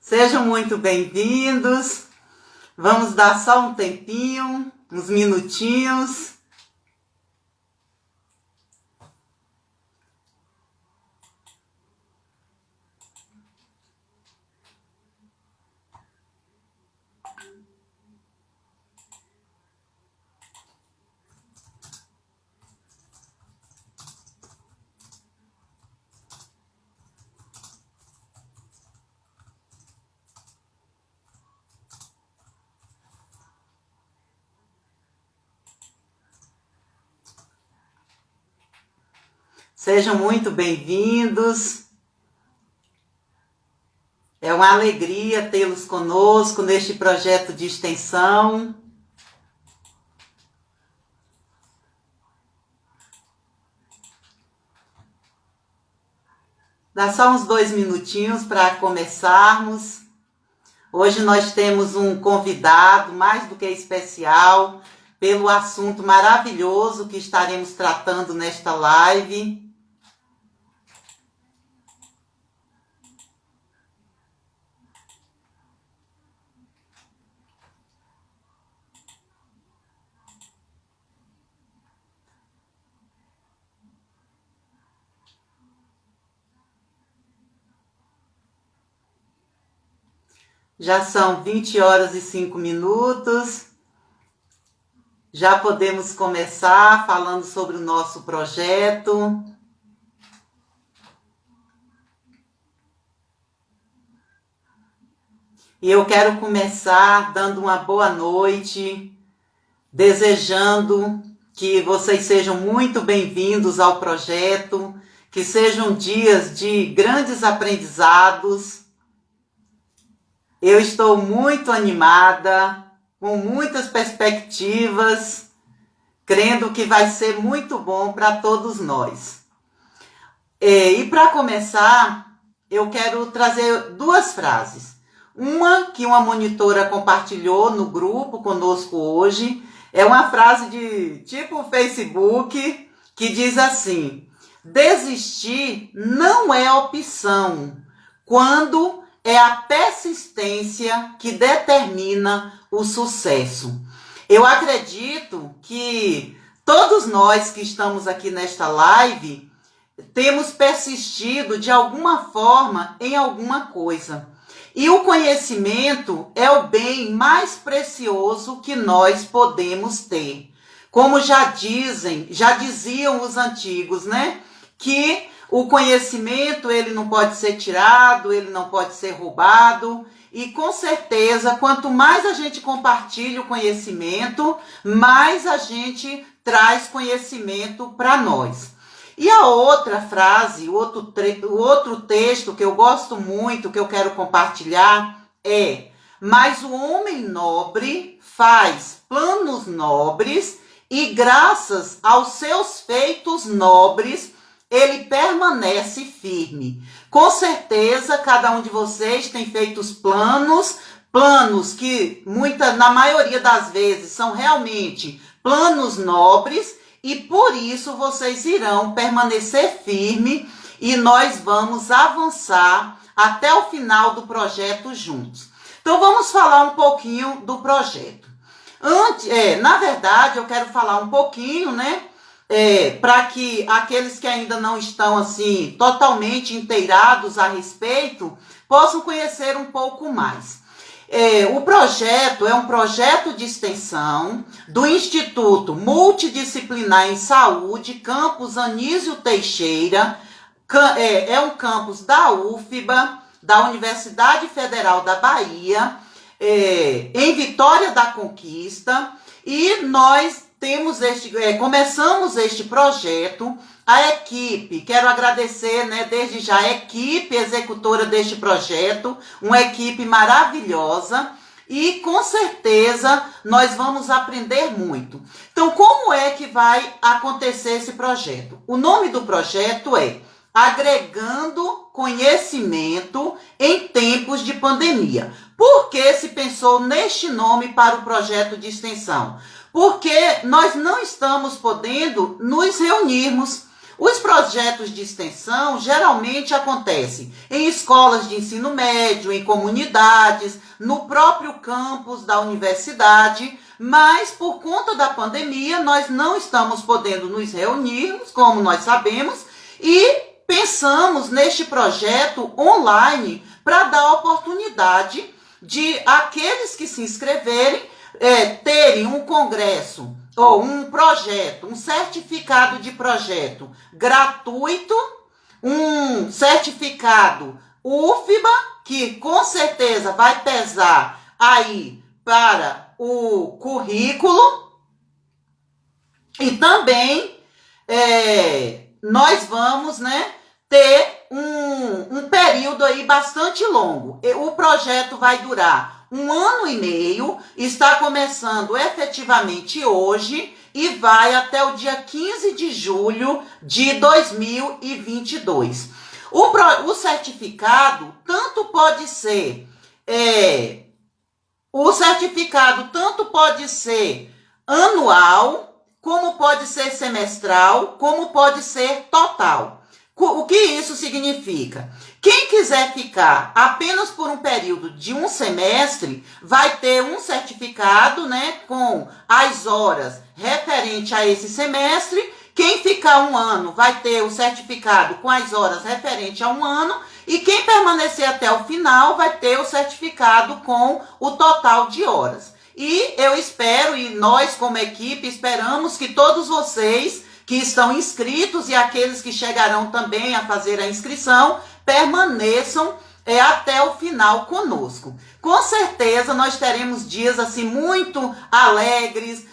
Sejam muito bem-vindos. Vamos dar só um tempinho, uns minutinhos. Sejam muito bem-vindos. É uma alegria tê-los conosco neste projeto de extensão. Dá só uns 2 minutinhos para começarmos. Hoje nós temos um convidado mais do que especial pelo assunto maravilhoso que estaremos tratando nesta live. Já são 20 horas e 5 minutos. Já podemos começar falando sobre o nosso projeto. E eu quero começar dando uma boa noite, desejando que vocês sejam muito bem-vindos ao projeto, que sejam dias de grandes aprendizados. Eu estou muito animada, com muitas perspectivas, crendo que vai ser muito bom para todos nós. E para começar, eu quero trazer 2 frases. Uma que uma monitora compartilhou no grupo conosco hoje, é uma frase de tipo Facebook, que diz assim: desistir não é opção, quando é a persistência que determina o sucesso. Eu acredito que todos nós que estamos aqui nesta live temos persistido de alguma forma em alguma coisa. E o conhecimento é o bem mais precioso que nós podemos ter. Como já diziam os antigos, né? Que o conhecimento, ele não pode ser tirado, ele não pode ser roubado. E com certeza, quanto mais a gente compartilha o conhecimento, mais a gente traz conhecimento para nós. E a outra frase, o outro texto que eu gosto muito, que eu quero compartilhar é: mas o homem nobre faz planos nobres e graças aos seus feitos nobres, ele permanece firme. Com certeza, cada um de vocês tem feito os planos que na maioria das vezes são realmente planos nobres, e por isso vocês irão permanecer firme e nós vamos avançar até o final do projeto juntos. Então vamos falar um pouquinho do projeto. Na verdade, eu quero falar um pouquinho, né? Para que aqueles que ainda não estão assim totalmente inteirados a respeito possam conhecer um pouco mais. O projeto é um projeto de extensão do Instituto Multidisciplinar em Saúde, campus Anísio Teixeira, é um campus da UFBA, da Universidade Federal da Bahia, em Vitória da Conquista, e nós começamos este projeto. A equipe, quero agradecer, né, desde já a equipe executora deste projeto, uma equipe maravilhosa, e com certeza nós vamos aprender muito. Então, como é que vai acontecer esse projeto? O nome do projeto é Agregando Conhecimento em Tempos de Pandemia. Por que se pensou neste nome para o projeto de extensão? Porque nós não estamos podendo nos reunirmos. Os projetos de extensão geralmente acontecem em escolas de ensino médio, em comunidades, no próprio campus da universidade, mas por conta da pandemia nós não estamos podendo nos reunirmos, como nós sabemos, e pensamos neste projeto online para dar oportunidade de aqueles que se inscreverem terem um congresso ou um projeto, um certificado de projeto gratuito, um certificado UFBA, que com certeza vai pesar aí para o currículo, e também nós vamos, ter um período aí bastante longo. O projeto vai durar 1 ano e meio, está começando efetivamente hoje e vai até o dia 15 de julho de 2022. O certificado tanto pode ser anual, como pode ser semestral, como pode ser total. O que isso significa? Quem quiser ficar apenas por um período de um semestre, vai ter um certificado, com as horas referente a esse semestre. Quem ficar 1 ano vai ter o certificado com as horas referente a 1 ano. E quem permanecer até o final vai ter o certificado com o total de horas. E eu espero, e nós como equipe esperamos que todos vocês que estão inscritos e aqueles que chegarão também a fazer a inscrição permaneçam até o final conosco. Com certeza nós teremos dias assim muito alegres,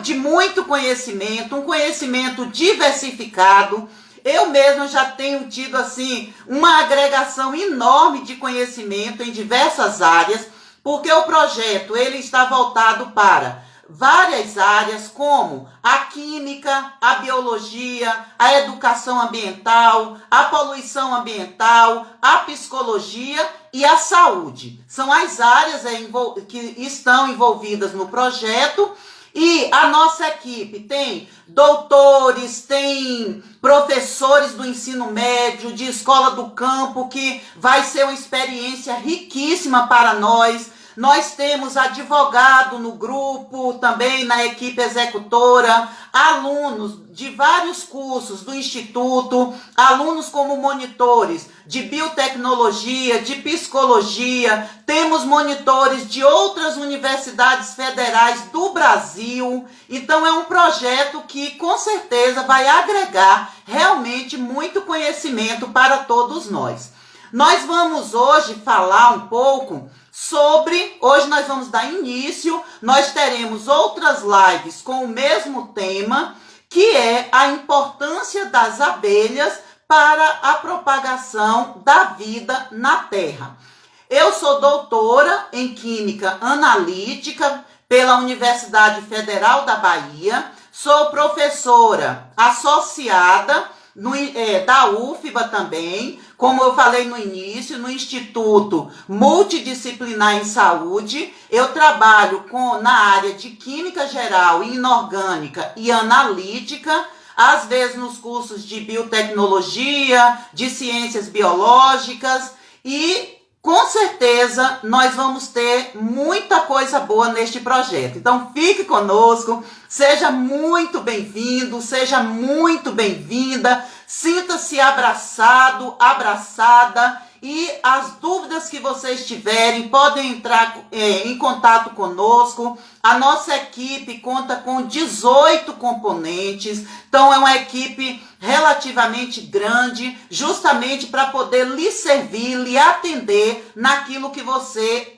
de muito conhecimento, um conhecimento diversificado. Eu mesmo já tenho tido assim uma agregação enorme de conhecimento em diversas áreas, porque o projeto ele está voltado para várias áreas, como a química, a biologia, a educação ambiental, a poluição ambiental, a psicologia e a saúde. São as áreas que estão envolvidas no projeto. E a nossa equipe tem doutores, tem professores do ensino médio, de escola do campo, que vai ser uma experiência riquíssima para nós. Nós temos advogado no grupo, também na equipe executora, alunos de vários cursos do Instituto, alunos como monitores de biotecnologia, de psicologia, temos monitores de outras universidades federais do Brasil. Então é um projeto que com certeza vai agregar realmente muito conhecimento para todos nós. Nós vamos hoje falar um pouco hoje nós vamos dar início, nós teremos outras lives com o mesmo tema, que é a importância das abelhas para a propagação da vida na Terra. Eu sou doutora em Química Analítica pela Universidade Federal da Bahia, sou professora associada da UFBA também, como eu falei no início, no Instituto Multidisciplinar em Saúde. Eu trabalho na área de Química Geral, Inorgânica e Analítica, às vezes nos cursos de Biotecnologia, de Ciências Biológicas, e com certeza nós vamos ter muita coisa boa neste projeto. Então fique conosco, seja muito bem-vindo, seja muito bem-vinda, sinta-se abraçado, abraçada, e as dúvidas que vocês tiverem podem entrar em contato conosco. A nossa equipe conta com 18 componentes, então é uma equipe relativamente grande, justamente para poder lhe servir, lhe atender naquilo que você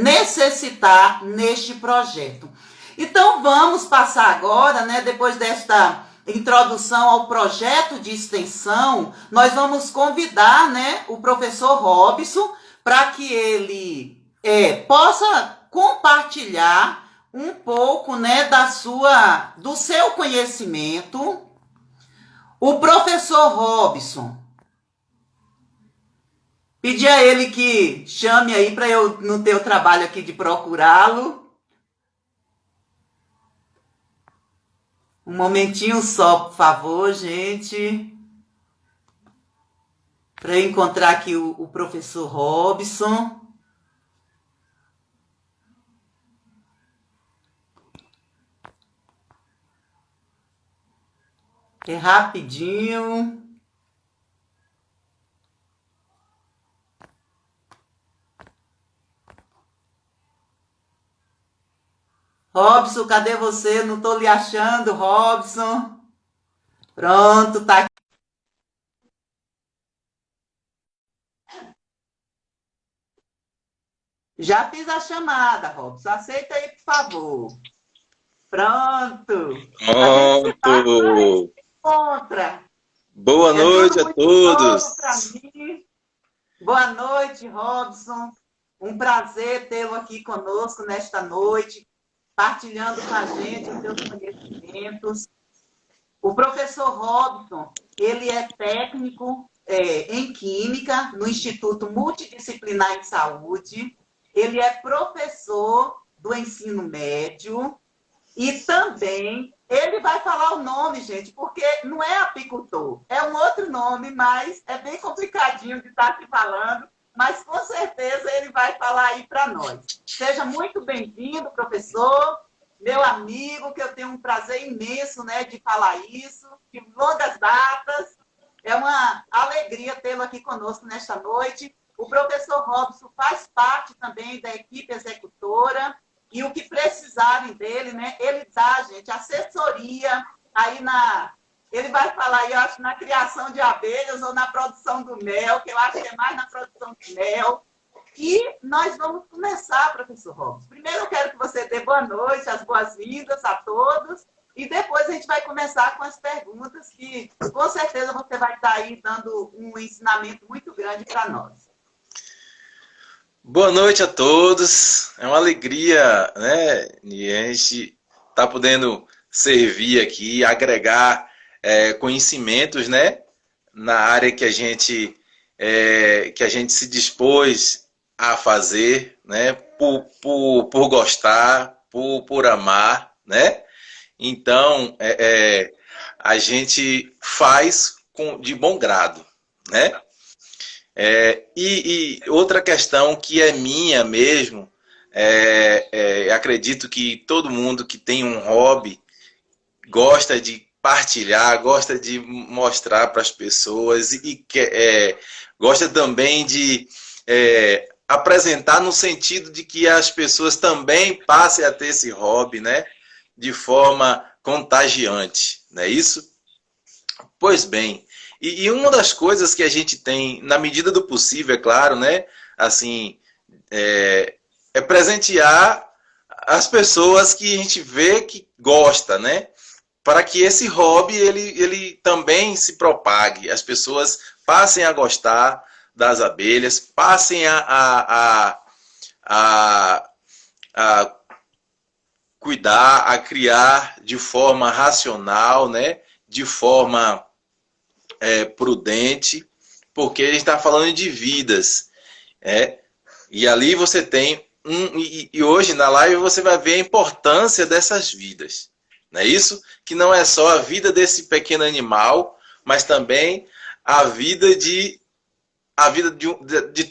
necessitar neste projeto. Então vamos passar agora, depois desta introdução ao projeto de extensão, nós vamos convidar, o professor Robson para que ele possa compartilhar um pouco, do seu conhecimento. O professor Robson, pedi a ele que chame aí para eu não ter o trabalho aqui de procurá-lo. Um momentinho só, por favor, gente. para eu encontrar aqui o professor Robson. É rapidinho. Robson, cadê você? Não estou lhe achando, Robson. Pronto, tá aqui. Já fiz a chamada, Robson. Aceita aí, por favor. Pronto. A gente se bate, mas a gente Pronto! se encontra. Boa É tudo noite a muito novo para todos! mim. Boa noite, Robson. Um prazer tê-lo aqui conosco nesta noite, partilhando com a gente os seus conhecimentos. O professor Robson, ele é técnico em Química no Instituto Multidisciplinar em Saúde. Ele é professor do ensino médio e também ele vai falar o nome, gente, porque não é apicultor, é um outro nome, mas é bem complicadinho de estar aqui falando, mas com certeza ele vai falar aí para nós. Seja muito bem-vindo, professor, meu amigo, que eu tenho um prazer imenso, né, de falar isso, de longas datas. É uma alegria tê-lo aqui conosco nesta noite. O professor Robson faz parte também da equipe executora, e o que precisarem dele, né? Ele dá, gente, assessoria aí na... Ele vai falar aí, eu acho, na criação de abelhas ou na produção do mel, que eu acho que é mais na produção do mel. E nós vamos começar, professor Robson. Primeiro eu quero que você dê boa noite, as boas-vindas a todos, e depois a gente vai começar com as perguntas, que com certeza você vai estar aí dando um ensinamento muito grande para nós. Boa noite a todos! É uma alegria, né? E a gente tá podendo servir aqui, agregar conhecimentos, né? Na área que a gente se dispôs a fazer, né? Por gostar, por amar, né? Então, a gente faz de bom grado, né? E outra questão que é minha mesmo, acredito que todo mundo que tem um hobby gosta de partilhar, gosta de mostrar para as pessoas gosta também de apresentar no sentido de que as pessoas também passem a ter esse hobby, né? De forma contagiante, não é isso? Pois bem, e uma das coisas que a gente tem, na medida do possível, é claro, né? Assim, presentear as pessoas que a gente vê que gosta, né? Para que esse hobby ele também se propague, as pessoas passem a gostar das abelhas, passem a cuidar, a criar de forma racional, né? De forma prudente, porque a gente está falando de vidas. E ali você tem e hoje na live você vai ver a importância dessas vidas. Não é isso? Que não é só a vida desse pequeno animal, mas também a vida de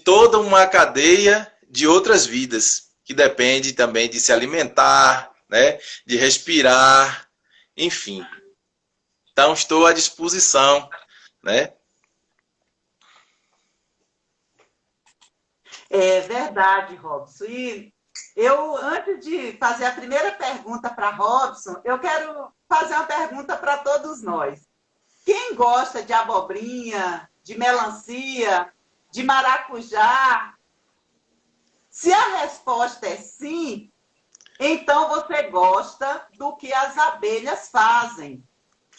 toda uma cadeia de outras vidas, que depende também de se alimentar, né? De respirar, enfim. Então estou à disposição, né? É verdade, Robson. E eu, antes de fazer a primeira pergunta para Robson, eu quero fazer uma pergunta para todos nós. Quem gosta de abobrinha, de melancia, de maracujá? Se a resposta é sim, então você gosta do que as abelhas fazem.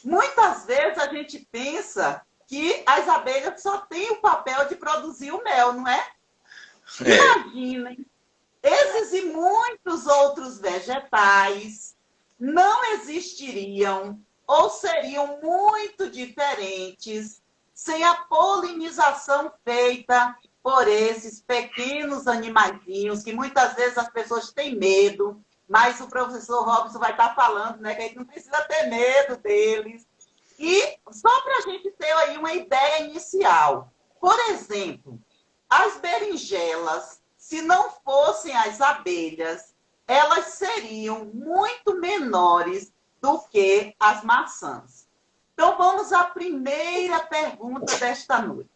Muitas vezes a gente pensa que as abelhas só têm o papel de produzir o mel, não é? Imaginem, esses e muitos outros vegetais não existiriam ou seriam muito diferentes sem a polinização feita por esses pequenos animaizinhos que muitas vezes as pessoas têm medo, mas o professor Robson vai estar falando, né, que a gente não precisa ter medo deles. E só para a gente ter aí uma ideia inicial, Por exemplo, as berinjelas, se não fossem as abelhas, elas seriam muito menores do que as maçãs. Então, vamos à primeira pergunta desta noite.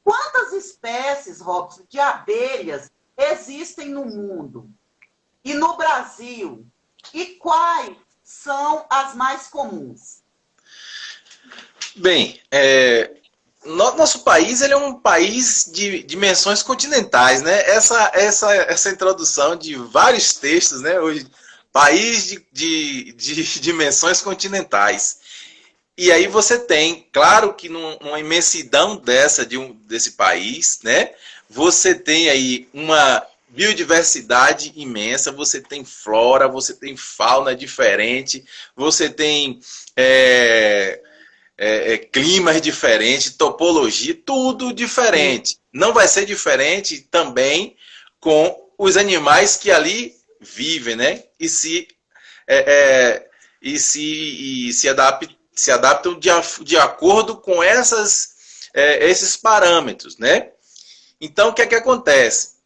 Quantas espécies, Robson, de abelhas existem no mundo e no Brasil? E quais são as mais comuns? Bem, nosso país ele é um país de dimensões continentais, né? Essa introdução de vários textos, né? Hoje, país de dimensões continentais. E aí você tem, claro que numa imensidão desse país, né? Você tem aí uma biodiversidade imensa, você tem flora, você tem fauna diferente, você tem climas diferentes, topologia, tudo diferente. Não vai ser diferente também com os animais que ali vivem, né? E se adaptam de acordo com esses parâmetros, né? Então, o que é que acontece?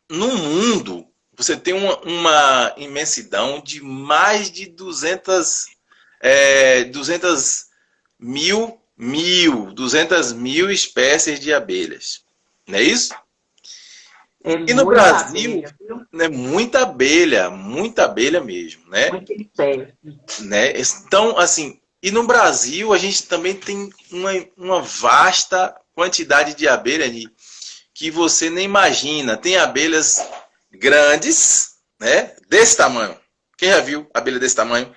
No mundo, você tem uma imensidão de mais de 200 mil espécies de abelhas. Não é isso? E no Brasil, é muita abelha mesmo, né? Muita espécie. Né? Então, assim, e no Brasil a gente também tem uma vasta quantidade de abelhas que você nem imagina. Tem abelhas grandes, né? Desse tamanho. Quem já viu abelha desse tamanho?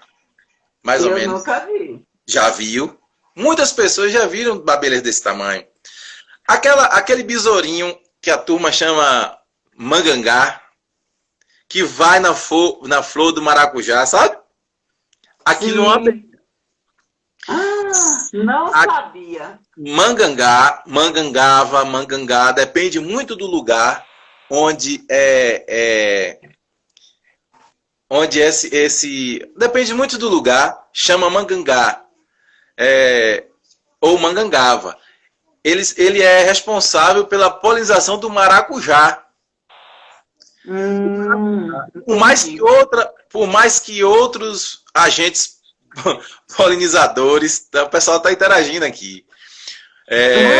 Mais ou menos. Eu nunca vi. Já viu? Muitas pessoas já viram abelhas desse tamanho. Aquele besourinho que a turma chama mangangá, que vai na flor do maracujá, sabe? Aquilo é uma abelha. Não sabia. Mangangá, depende muito do lugar onde depende muito do lugar, chama mangangá, ou mangangava. Ele é responsável pela polinização do maracujá. Por mais que outros agentes polinizadores, o pessoal está interagindo aqui.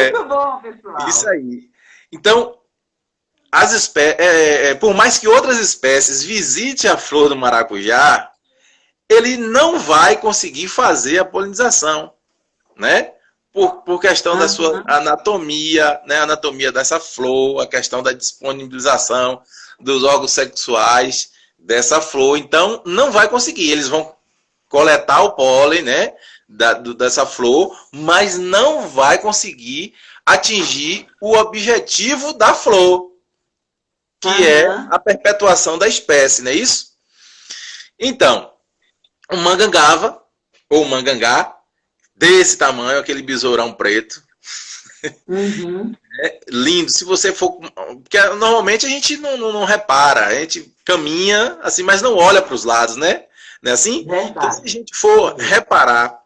Muito bom, pessoal. Isso aí. Então, por mais que outras espécies visitem a flor do maracujá, ele não vai conseguir fazer a polinização, né? Por questão da sua anatomia, né? A anatomia dessa flor, a questão da disponibilização dos órgãos sexuais dessa flor. Então, não vai conseguir. Eles vão coletar o pólen, né? Dessa flor, mas não vai conseguir atingir o objetivo da flor, que é a perpetuação da espécie, não é isso? Então, o mangangava, ou mangangá, desse tamanho, aquele besourão preto. Lindo. Se você for... Porque normalmente a gente não repara, a gente caminha assim, mas não olha para os lados, né? Não é assim? Então, se a gente for reparar,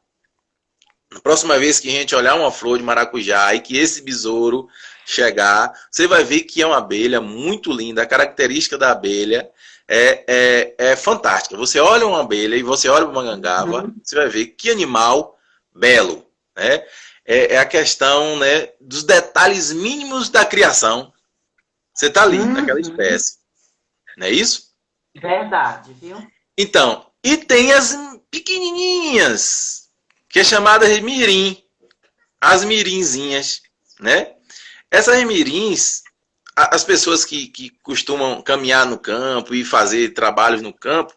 na próxima vez que a gente olhar uma flor de maracujá e que esse besouro chegar, você vai ver que é uma abelha muito linda. A característica da abelha é fantástica. Você olha uma abelha e você olha o mangangava, você vai ver que animal belo, né? É a questão, né, dos detalhes mínimos da criação. Você está ali, naquela espécie. Não é isso? Verdade, viu? Então, e tem as pequenininhas, que é chamada de mirim. As mirinzinhas, né? Essas mirins, as pessoas que costumam caminhar no campo e fazer trabalhos no campo,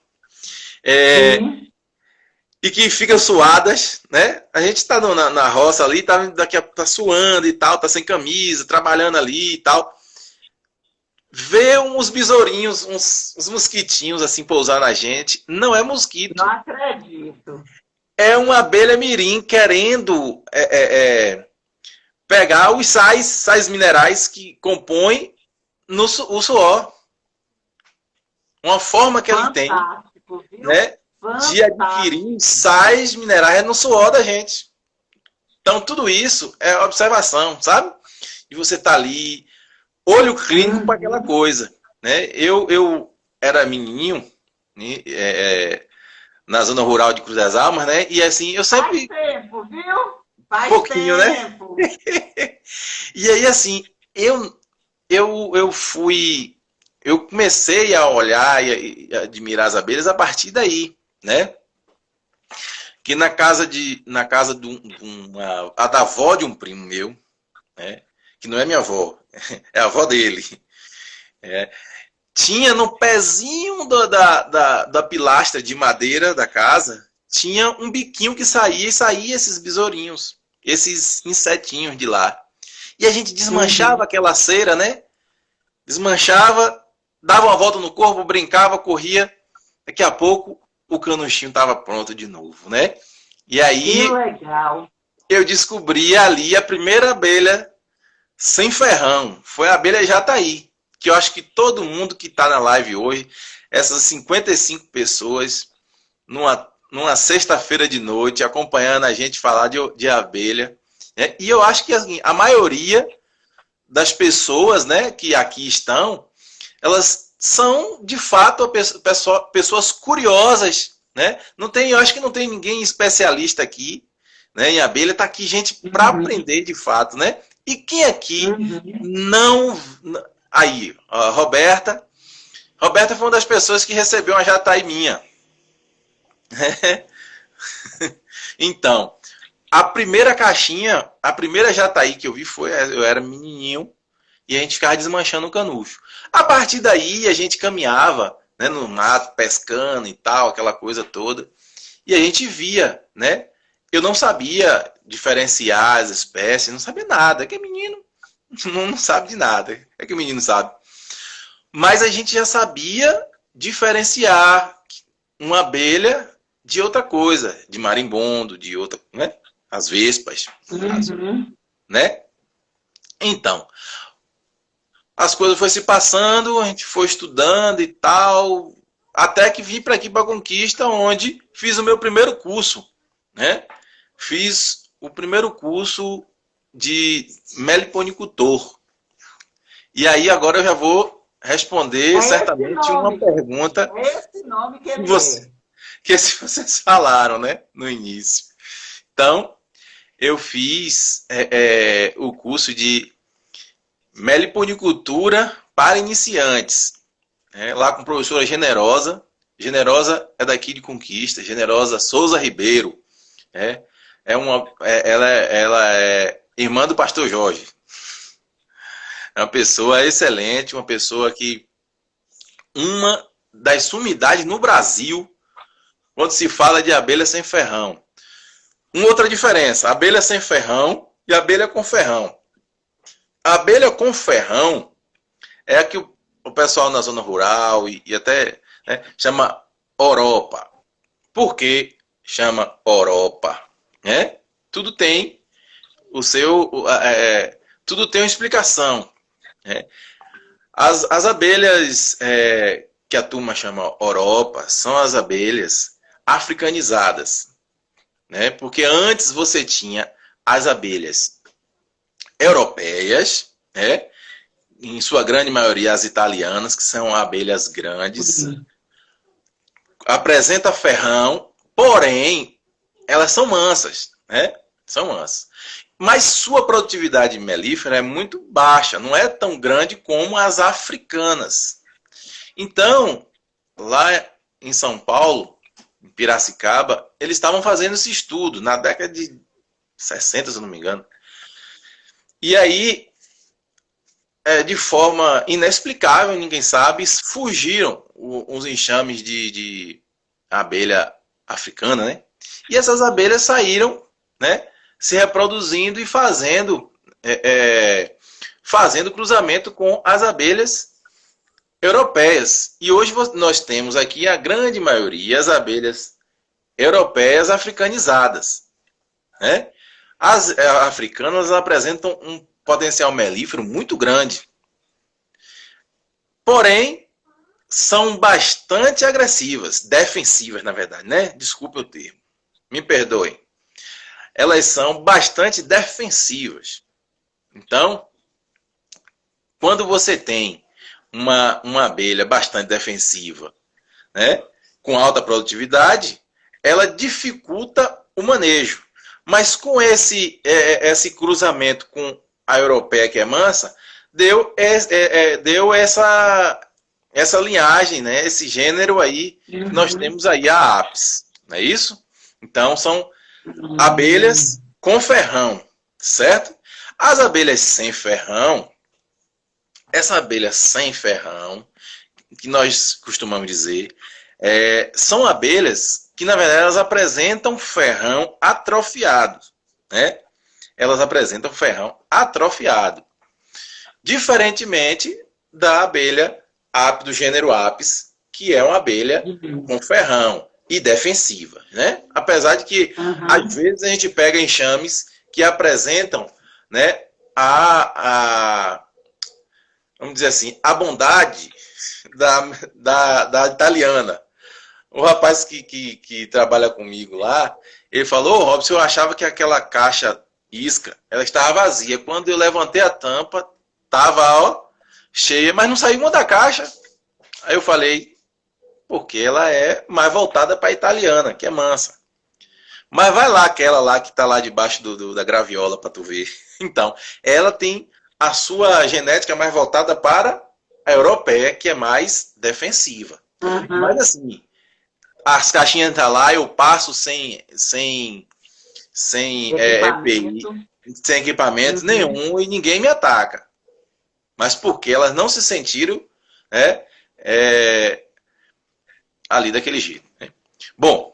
e que ficam suadas, né? A gente está na roça ali, tá suando e tal, tá sem camisa, trabalhando ali e tal. Vê uns besourinhos, uns mosquitinhos assim pousar na gente. Não é mosquito. Não acredito. É uma abelha mirim querendo pegar os sais minerais que compõem o suor. Uma forma que ele tem, viu? né, de adquirir sais minerais no suor da gente. Então, tudo isso é observação, sabe? e você tá ali, olho clínico para aquela coisa, né? Eu era menininho, né, na zona rural de Cruz das Almas, né? E assim, eu sempre... Faz tempo, viu? Faz pouquinho, tempo. né? E aí, assim, eu fui... Eu comecei a olhar e admirar as abelhas a partir daí, né? Que na casa a da avó de um primo meu, né? Que não é minha avó, é a avó dele. Tinha no pezinho da pilastra de madeira da casa, tinha um biquinho que saía e saía esses besourinhos, esses insetinhos de lá. E a gente desmanchava aquela cera, né? Desmanchava, dava uma volta no corpo, brincava, corria. Daqui a pouco o canuchinho estava pronto de novo, né? E aí Que legal. eu descobri ali a primeira abelha sem ferrão. Foi a abelha Jataí, que eu acho que todo mundo que está na live hoje, essas 55 pessoas, numa sexta-feira de noite, acompanhando a gente falar de abelha. Né? E eu acho que assim, a maioria das pessoas, né, que aqui estão, elas são, de fato, pessoas curiosas. Né? Eu acho que não tem ninguém especialista aqui, né, em abelha. Está aqui gente para aprender, de fato. Né? E quem aqui não... Aí, a Roberta. Roberta foi uma das pessoas que recebeu uma jataí minha. Então, a primeira caixinha, a primeira jataí que eu vi foi, eu era menininho, e a gente ficava desmanchando o canucho. A partir daí, a gente caminhava, né, no mato, pescando e tal, aquela coisa toda, e a gente via, né? Eu não sabia diferenciar as espécies, não sabia nada, que menino não sabe de nada, é que o menino sabe. Mas a gente já sabia diferenciar uma abelha de outra coisa, de marimbondo, de outra, né? As vespas, né? Então, as coisas foram se passando, a gente foi estudando e tal, até que vim para aqui, para Conquista, onde fiz o meu primeiro curso, né? Fiz o primeiro curso de meliponicultor. E aí agora eu já vou responder certamente uma pergunta esse nome que ele que vocês falaram, né, no início. Então, eu fiz o curso de meliponicultura para iniciantes, lá com a professora Generosa. Generosa é daqui de Conquista, Generosa Souza Ribeiro. Ela é irmã do pastor Jorge. É uma pessoa excelente, uma pessoa que... Uma das sumidades no Brasil quando se fala de abelha sem ferrão. Uma outra diferença, abelha sem ferrão e abelha com ferrão. A abelha com ferrão é a que o pessoal na zona rural e até, né, chama oropa. Por que chama oropa? Né? Tudo tem o seu... tudo tem uma explicação. Né? As abelhas que a turma chama oropa são as abelhas africanizadas. Né? Porque antes você tinha as abelhas europeias, né? Em sua grande maioria as italianas, que são abelhas grandes. Apresenta ferrão, porém, elas são mansas. Né? São mansas. Mas sua produtividade melífera é muito baixa, não é tão grande como as africanas. Então, lá em São Paulo, em Piracicaba, eles estavam fazendo esse estudo na década de 60, se eu não me engano. E aí, de forma inexplicável, ninguém sabe, fugiram os enxames de abelha africana, né? E essas abelhas saíram, né, se reproduzindo e fazendo cruzamento com as abelhas europeias. E hoje nós temos aqui a grande maioria, as abelhas europeias africanizadas. Né? As africanas apresentam um potencial melífero muito grande. Porém, são bastante agressivas, defensivas, na verdade. Né? Desculpe o termo. Me perdoem. Elas são bastante defensivas. Então, quando você tem uma abelha bastante defensiva, né, com alta produtividade, ela dificulta o manejo. Mas com esse cruzamento com a europeia, que é mansa, deu essa linhagem, né, esse gênero aí, que nós temos aí a Apis, não é isso? Então, são abelhas com ferrão, certo? As abelhas sem ferrão, essa abelha sem ferrão, que nós costumamos dizer, são abelhas que, na verdade, elas apresentam ferrão atrofiado, né? Elas apresentam ferrão atrofiado. Diferentemente da abelha Apis, do gênero Apis, que é uma abelha com ferrão e defensiva, né? Apesar de que, às vezes, a gente pega enxames que apresentam, né, vamos dizer assim, a bondade da italiana. O rapaz que trabalha comigo lá, ele falou: "Ô, Robson, eu achava que aquela caixa isca, ela estava vazia. Quando eu levantei a tampa, estava, ó, cheia, mas não saiu uma da caixa." Aí eu falei: "Porque ela é mais voltada para a italiana, que é mansa." Mas vai lá, aquela lá que está lá debaixo da graviola para tu ver. Então, ela tem a sua genética mais voltada para a europeia, que é mais defensiva. Mas assim, as caixinhas estão lá, eu passo sem EPI, sem equipamento nenhum, e ninguém me ataca. Mas porque elas não se sentiram, né, ali daquele jeito, né? Bom,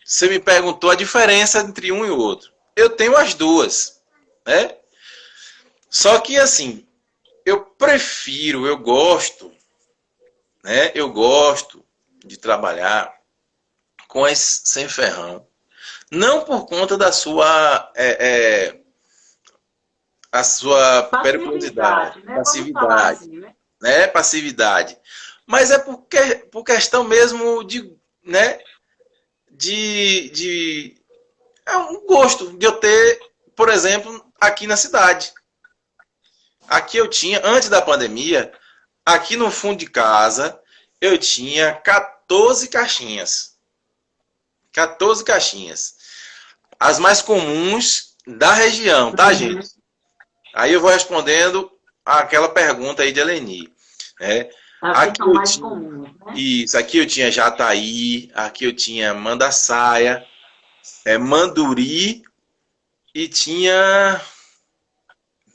você me perguntou a diferença entre um e o outro. Eu tenho as duas, né? Só que assim, eu gosto, né? Eu gosto de trabalhar com as sem ferrão. Não por conta da sua a sua periculosidade, né? passividade, Assim, né? Passividade. Mas é por questão mesmo de, né? É um gosto de eu ter, por exemplo, aqui na cidade. Aqui eu tinha, antes da pandemia, aqui no fundo de casa, eu tinha 14 caixinhas. 14 caixinhas. As mais comuns da região, tá, gente? Aí eu vou respondendo aquela pergunta aí de Eleni, né? Aqui eu mais comuns, né? Isso, aqui eu tinha jataí, aqui eu tinha mandaçaia, manduri e tinha...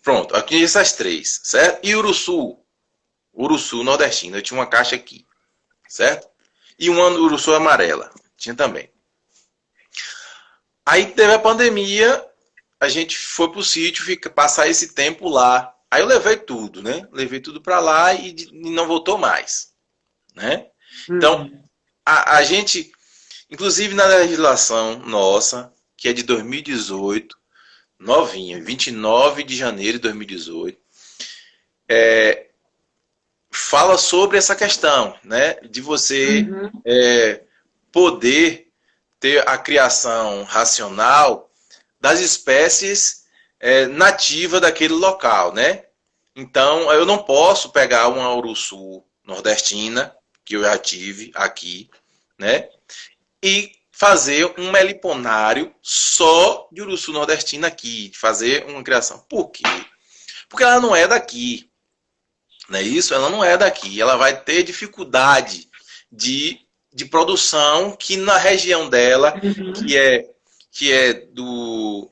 Pronto, aqui essas três, certo? E uruçu nordestino, eu tinha uma caixa aqui, certo? E uma uruçu amarela, tinha também. Aí teve a pandemia, a gente foi pro sítio, passar esse tempo lá. Aí eu levei tudo, né? Levei tudo para lá e não voltou mais, né? Então, a gente, inclusive na legislação nossa, que é de 2018, novinha, 29 de janeiro de 2018, fala sobre essa questão, né? De você poder ter a criação racional das espécies nativas daquele local, né? Então, eu não posso pegar uma uruçu nordestina, que eu já tive aqui, né? E fazer um meliponário só de uruçu nordestina aqui, fazer uma criação. Por quê? Porque ela não é daqui, não é isso? Ela não é daqui. Ela vai ter dificuldade de produção, que na região dela, que é do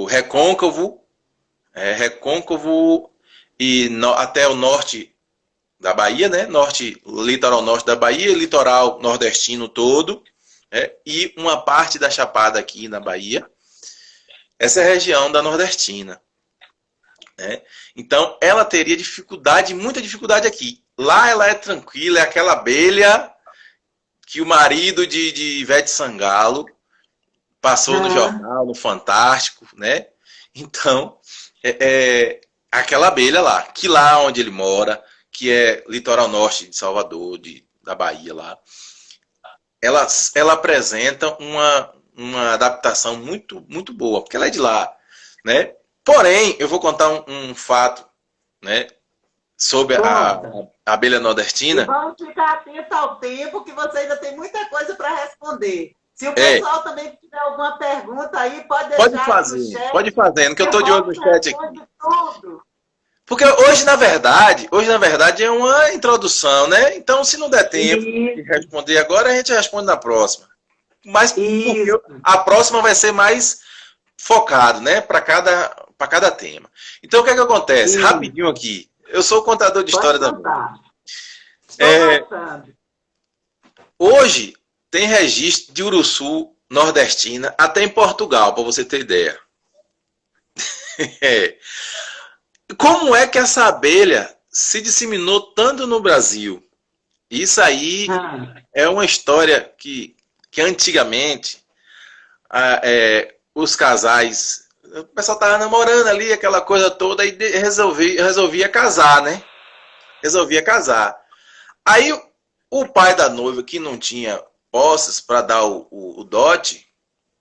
Recôncavo, Recôncavo e até o norte da Bahia, né? Litoral norte da Bahia, litoral nordestino todo, e uma parte da Chapada aqui na Bahia. Essa é a região da nordestina, né? Então, ela teria dificuldade, muita dificuldade aqui. Lá ela é tranquila, é aquela abelha que o marido de Ivete Sangalo passou no jornal, no Fantástico, né? Então, aquela abelha lá, que lá onde ele mora, que é litoral norte de Salvador, da Bahia lá, ela apresenta uma adaptação muito, muito boa, porque ela é de lá, né? Porém, eu vou contar um fato, né, sobre Conta. a abelha E nordestina. vamos ficar atentos ao tempo, que você ainda tem muita coisa para responder. Se o É, pessoal também tiver alguma pergunta aí, pode deixar aí no pode chat, fazendo, que eu que o estou de olho no Robson chat aqui. responde tudo. Porque hoje, na verdade, é uma introdução, né? Então, se não der tempo de Isso, responder agora, a gente responde na próxima. Mas porque isso. a próxima vai ser mais focado, né? Para cada tema. Então, o que é que acontece? Isso. Rapidinho aqui. Eu sou contador de Pode história também. contar. Estou É, notando. hoje tem registro de uruçu nordestina até em Portugal, para você ter ideia. É. Como é que essa abelha se disseminou tanto no Brasil? Isso aí Ah, é uma história que antigamente os casais, o pessoal tava namorando ali, aquela coisa toda, e resolvia casar, né? Resolvia casar. Aí o pai da noiva, que não tinha posses para dar o dote,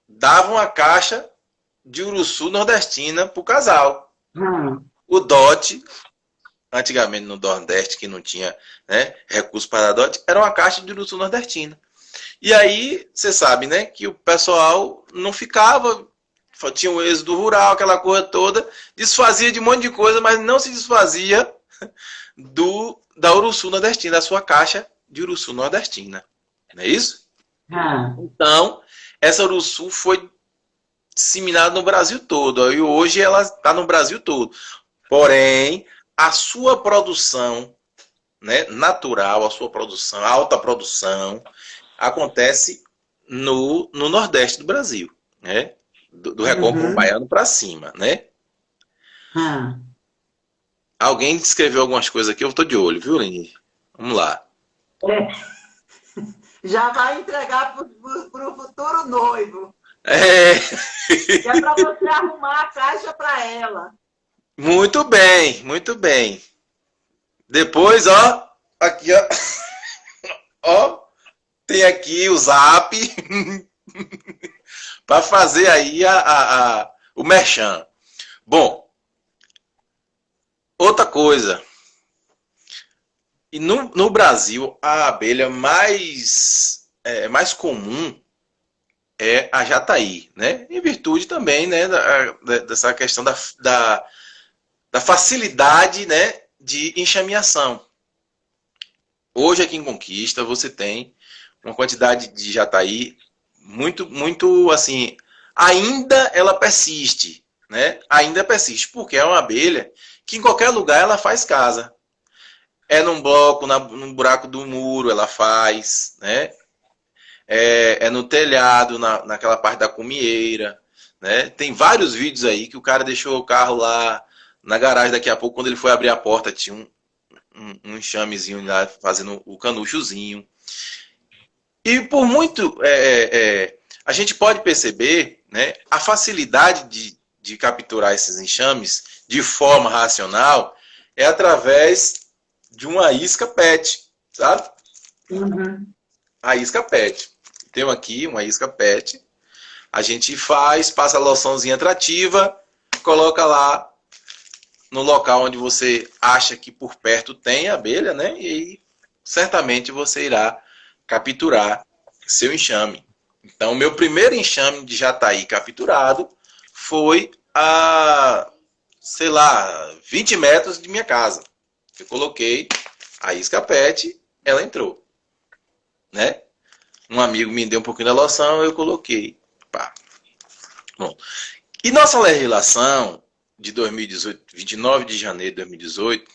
dava uma caixa de uruçu nordestina pro casal. ah, O dote, antigamente no Nordeste, que não tinha, né, recurso para dar dote, era uma caixa de uruçu nordestina. E aí, você sabe, né, que o pessoal não ficava, tinha o êxodo rural, aquela coisa toda, desfazia de um monte de coisa, mas não se desfazia da uruçu nordestina, da sua caixa de uruçu nordestina. Não é isso? ah. Então, essa uruçu foi disseminada no Brasil todo, e hoje ela está no Brasil todo. Porém, a sua produção, né, natural, a sua produção, a alta produção, acontece no Nordeste do Brasil, né? Do Recôncavo Uhum. Baiano para cima, né? Ah. Alguém escreveu algumas coisas aqui, eu estou de olho, viu, Leni? Vamos lá. É, já vai entregar para o futuro noivo. É, Que é para você arrumar a caixa para ela. muito bem, muito bem. Depois, ó, aqui, ó, ó, tem aqui o Zap para fazer aí o merchan. Bom, outra coisa. E no Brasil, a abelha mais comum é a jataí, né? Em virtude também, né, dessa questão da facilidade, né, de enxameação. Hoje aqui em Conquista você tem uma quantidade de jataí muito, muito assim, ainda ela persiste, né? Ainda persiste, porque é uma abelha que em qualquer lugar ela faz casa. É num bloco, num buraco do muro, ela faz, né? É no telhado, naquela parte da cumieira, né? Tem vários vídeos aí que o cara deixou o carro lá na garagem, daqui a pouco, quando ele foi abrir a porta, tinha um enxamezinho lá fazendo o canuchozinho. E por muito, a gente pode perceber, né, a facilidade de capturar esses enxames de forma racional é através de uma isca PET, sabe? Uhum. A isca PET. Tenho aqui uma isca PET. A gente faz, passa a loçãozinha atrativa, coloca lá no local onde você acha que por perto tem abelha, né? E aí, certamente você irá capturar seu enxame. Então, o meu primeiro enxame de jataí capturado foi a, sei lá, 20 metros de minha casa. Eu coloquei a isca PET, ela entrou, né? Um amigo me deu um pouquinho da loção, eu coloquei. Pá. Bom, e nossa legislação de 2018, 29 de janeiro de 2018,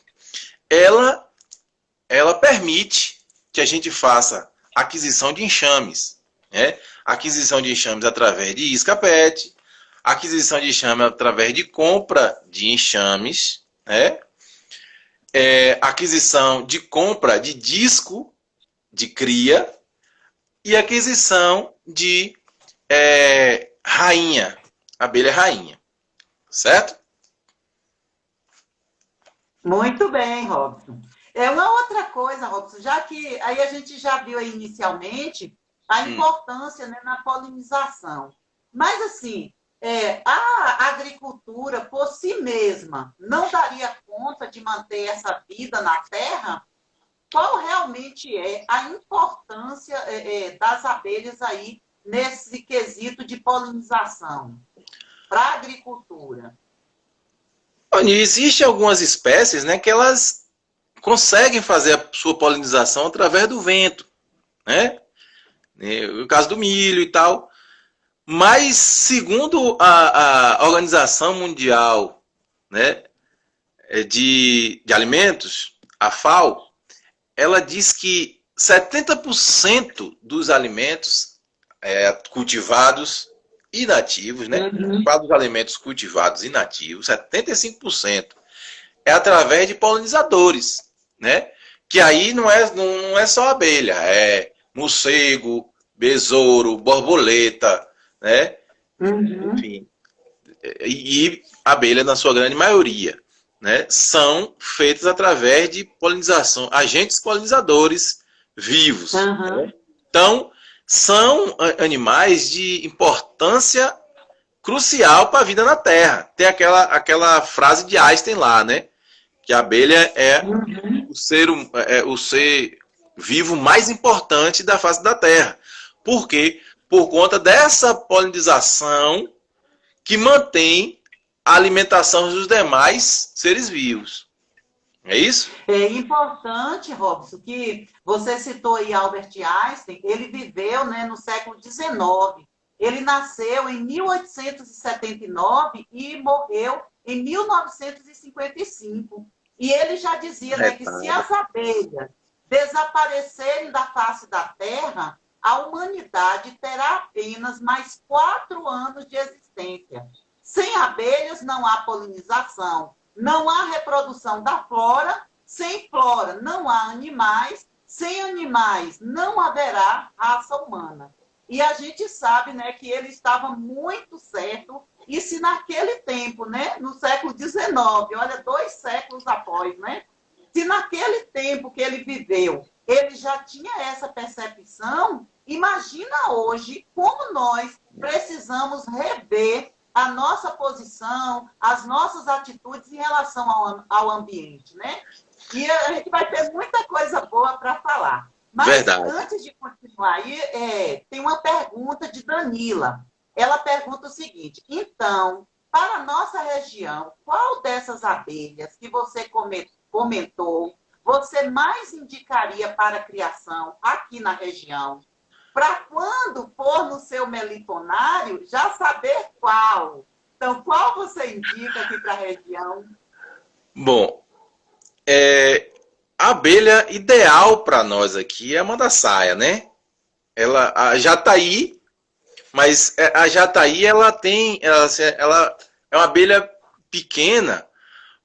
ela permite que a gente faça aquisição de enxames, né? Aquisição de enxames através de isca PET, aquisição de enxame através de compra de enxames, né? Aquisição de compra de disco de cria e aquisição de rainha, abelha rainha, certo? Muito bem, Robson. É uma outra coisa, Robson, já que aí a gente já viu aí inicialmente a Hum, importância, né, na polinização. Mas assim, A agricultura por si mesma não daria conta de manter essa vida na Terra? Qual realmente é a importância das abelhas aí nesse quesito de polinização para a agricultura? Olha, existem algumas espécies, né, que elas conseguem fazer a sua polinização através do vento, né? O caso do milho e tal. Mas, segundo a Organização Mundial, né, de Alimentos, a FAO, ela diz que 70% dos alimentos cultivados e nativos, né, para os alimentos cultivados e nativos, 75% é através de polinizadores, né? Que aí não é só abelha, é morcego, besouro, borboleta, né? Enfim, e abelha na sua grande maioria, né? São feitas através de polinização, agentes polinizadores vivos. Né? Então, são animais de importância crucial para a vida na Terra. Tem aquela frase de Einstein lá, né? Que a abelha é o ser vivo mais importante da face da Terra. Por quê? Por conta dessa polinização que mantém a alimentação dos demais seres vivos. É isso? É importante, Robson, que você citou aí Albert Einstein, ele viveu, né, no século XIX. Ele nasceu em 1879 e morreu em 1955. E ele já dizia, né, que se as abelhas desaparecerem da face da Terra, a humanidade terá apenas mais 4 anos de existência. Sem abelhas não há polinização, não há reprodução da flora, sem flora não há animais, sem animais não haverá raça humana. E a gente sabe, né, que ele estava muito certo, e se naquele tempo, né, no século XIX, olha, 2 séculos após, né, se naquele tempo que ele viveu, ele já tinha essa percepção, imagina hoje como nós precisamos rever a nossa posição, as nossas atitudes em relação ao ambiente, né? E a gente vai ter muita coisa boa para falar. Mas Verdade. Antes de continuar aí, tem uma pergunta de Danila. Ela pergunta o seguinte: então, para a nossa região, qual dessas abelhas que você comentou você mais indicaria para a criação aqui na região? Para quando for no seu meliponário, já saber qual. Então, qual você indica aqui para a região? Bom, a abelha ideal para nós aqui é a mandaçaia, né? A jataí, mas a jataí ela é uma abelha pequena,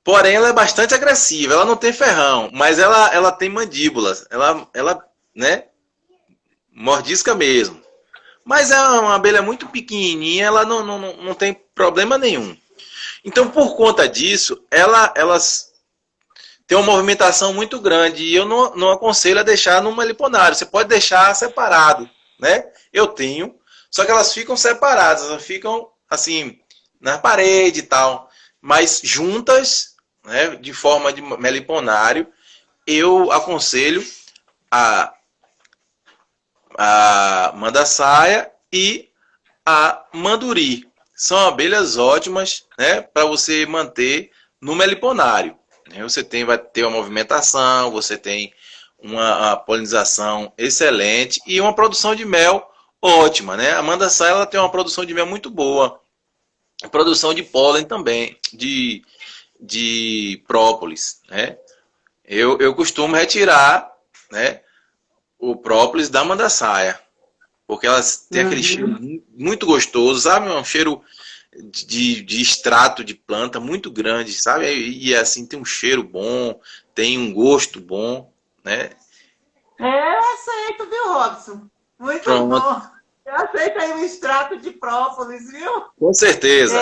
porém ela é bastante agressiva. Ela não tem ferrão, mas ela tem mandíbulas. Ela, né, mordisca mesmo. Mas é uma abelha muito pequenininha, ela não tem problema nenhum. Então, por conta disso, elas têm uma movimentação muito grande e eu não aconselho a deixar no meliponário. Você pode deixar separado, né? Eu tenho, só que elas ficam separadas, elas ficam assim na parede e tal, mas juntas, né, de forma de meliponário, eu aconselho a mandaçaia e a manduri. São abelhas ótimas, né, para você manter no meliponário. Você vai ter uma movimentação, você tem uma polinização excelente e uma produção de mel ótima, né? A mandaçaia ela tem uma produção de mel muito boa, produção de pólen também, de própolis, né? Eu costumo retirar, né, o própolis da mandaçaia, porque elas têm aquele cheiro muito gostoso, sabe? Um cheiro de extrato de planta muito grande, sabe? E assim, tem um cheiro bom, tem um gosto bom, né? Eu aceito, viu, Robson? Muito Pronto. Bom. Eu aceito aí o extrato de própolis, viu? Com certeza.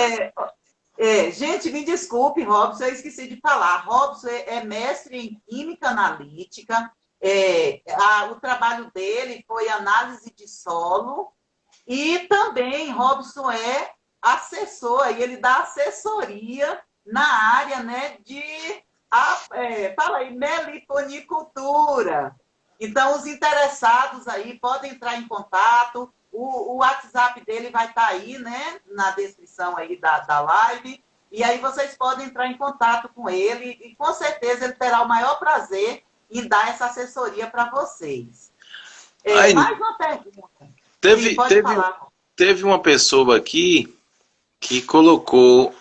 Gente, me desculpe, Robson, eu esqueci de falar. Robson é mestre em Química Analítica. O trabalho dele foi análise de solo. E também Robson é assessor, e ele dá assessoria na área, né, de, fala aí, meliponicultura. Então, os interessados aí podem entrar em contato, o WhatsApp dele vai estar aí, né, na descrição aí da live, e aí vocês podem entrar em contato com ele, e com certeza ele terá o maior prazer em dar essa assessoria para vocês. Mais uma pergunta. Sim, pode falar. Teve uma pessoa aqui que colocou,